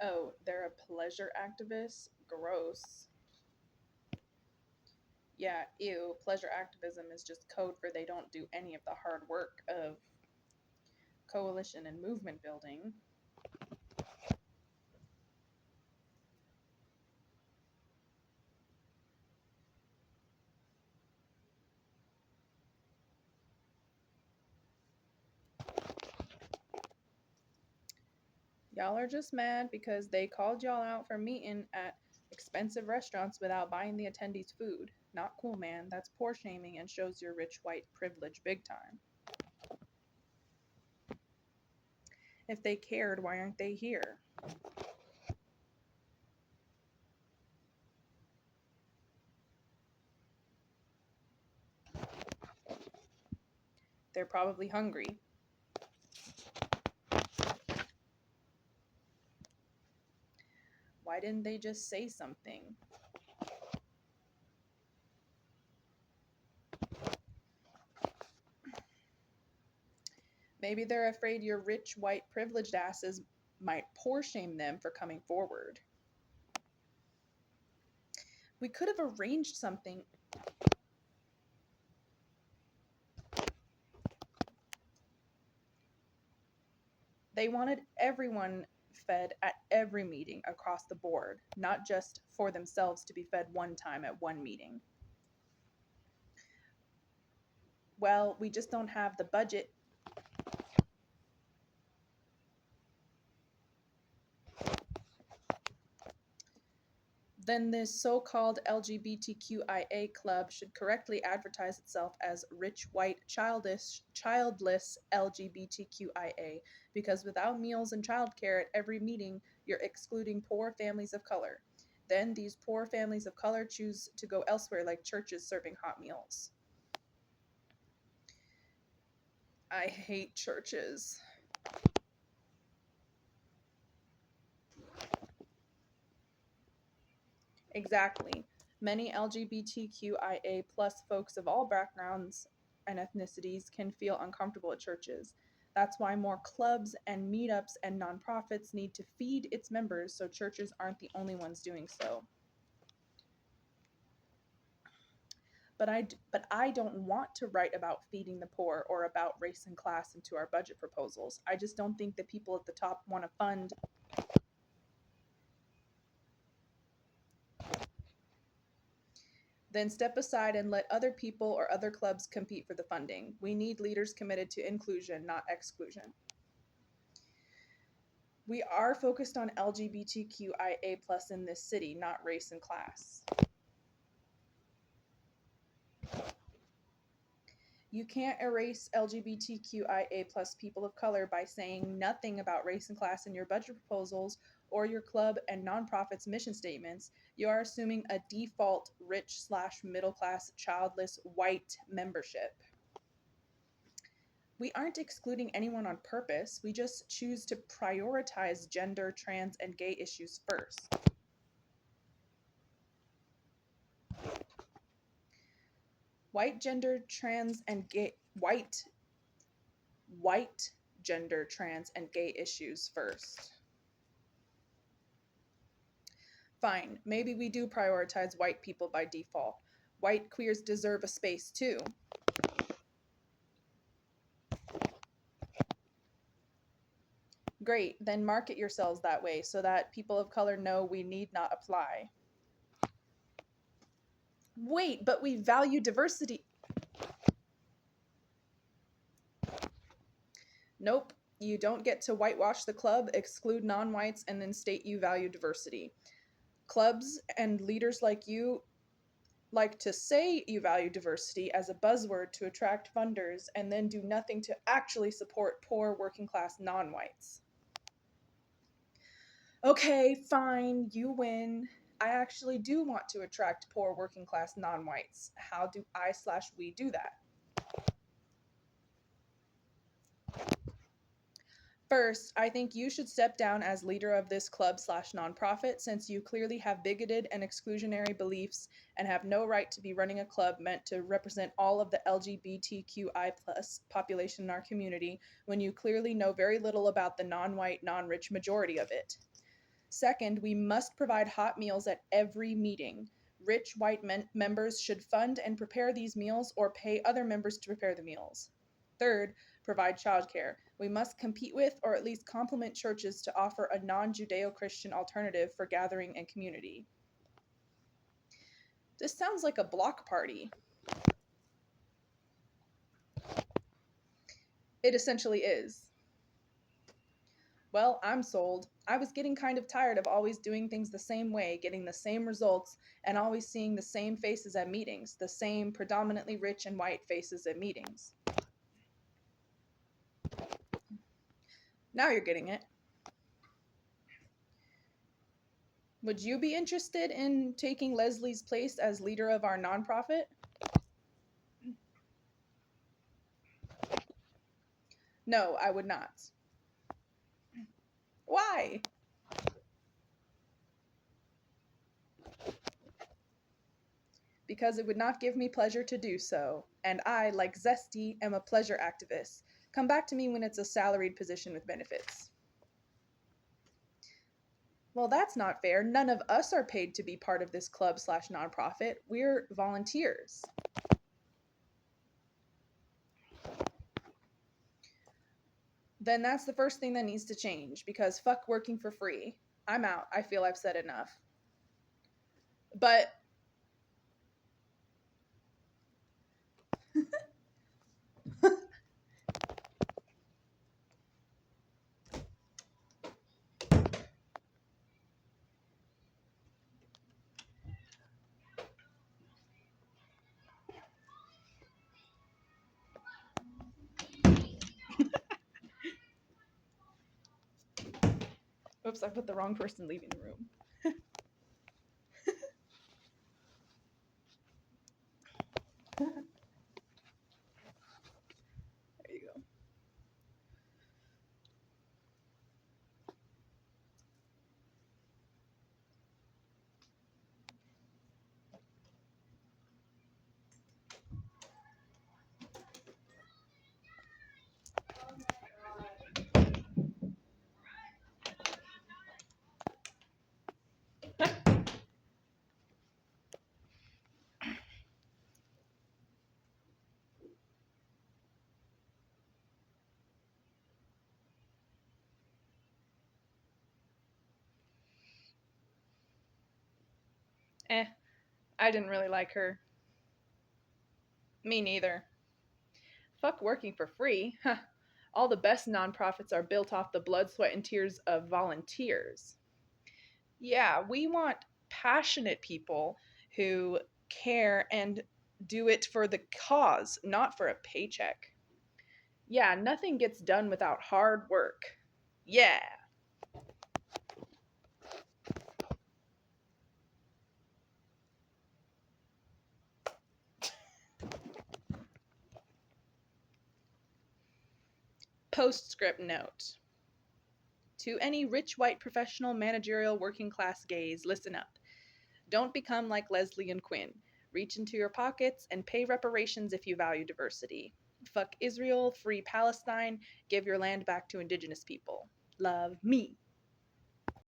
Oh, they're a pleasure activist? Gross. Yeah, ew. Pleasure activism is just code for they don't do any of the hard work of coalition and movement building. Y'all are just mad because they called y'all out for meeting at expensive restaurants without buying the attendees food. Not cool, man. That's poor shaming and shows your rich white privilege big time. If they cared, why aren't they here? They're probably hungry. Why didn't they just say something? Maybe they're afraid your rich, white, privileged asses might poor shame them for coming forward. We could have arranged something. They wanted everyone fed at every meeting across the board, not just for themselves to be fed one time at one meeting. Well, we just don't have the budget. Then this so-called LGBTQIA club should correctly advertise itself as rich, white, childless LGBTQIA, because without meals and childcare at every meeting, you're excluding poor families of color. Then these poor families of color choose to go elsewhere, like churches serving hot meals. I hate churches. Exactly. Many LGBTQIA plus folks of all backgrounds and ethnicities can feel uncomfortable at churches. That's why more clubs and meetups and nonprofits need to feed its members so churches aren't the only ones doing so. But I don't want to write about feeding the poor or about race and class into our budget proposals. I just don't think the people at the top want to fund. Then step aside and let other people or other clubs compete for the funding. We need leaders committed to inclusion, not exclusion. We are focused on LGBTQIA plus in this city, not race and class. You can't erase LGBTQIA plus people of color by saying nothing about race and class in your budget proposals or your club and nonprofits mission statements. You are assuming a default rich slash middle class childless white membership. We aren't excluding anyone on purpose. We just choose to prioritize gender, trans, and gay issues first. White gender, trans, and gay white gender, trans, and gay issues first. Fine, maybe we do prioritize white people by default. White queers deserve a space too. Great, then market yourselves that way so that people of color know we need not apply. Wait, but we value diversity. Nope, you don't get to whitewash the club, exclude non-whites, and then state you value diversity. Clubs and leaders like you like to say you value diversity as a buzzword to attract funders and then do nothing to actually support poor working class non-whites. Okay, fine, you win. I actually do want to attract poor working class non-whites. How do I/we do that? First, I think you should step down as leader of this club/nonprofit since you clearly have bigoted and exclusionary beliefs and have no right to be running a club meant to represent all of the LGBTQI plus population in our community when you clearly know very little about the non-white, non-rich majority of it. Second, we must provide hot meals at every meeting. Rich white members should fund and prepare these meals or pay other members to prepare the meals. Third, provide childcare. We must compete with or at least complement churches to offer a non-Judeo-Christian alternative for gathering and community. This sounds like a block party. It essentially is. Well, I'm sold. I was getting kind of tired of always doing things the same way, getting the same results, and always seeing the same faces at meetings, the same predominantly rich and white faces at meetings. Now you're getting it. Would you be interested in taking Leslie's place as leader of our nonprofit? No, I would not. Why? Because it would not give me pleasure to do so, and I, like Zesty, am a pleasure activist. Come back to me when it's a salaried position with benefits. Well, that's not fair. None of us are paid to be part of this club/nonprofit. We're volunteers. Then that's the first thing that needs to change, because fuck working for free. I'm out. I feel I've said enough. But oops, I put the wrong person leaving the room. There you go. I didn't really like her. Me neither. Fuck working for free. Huh. All the best nonprofits are built off the blood, sweat, and tears of volunteers. Yeah, we want passionate people who care and do it for the cause, not for a paycheck. Yeah, nothing gets done without hard work. Yeah. Postscript note. To any rich white professional managerial working class gays, listen up. Don't become like Leslie and Quinn. Reach into your pockets and pay reparations if you value diversity. Fuck Israel, free Palestine, give your land back to indigenous people. Love me.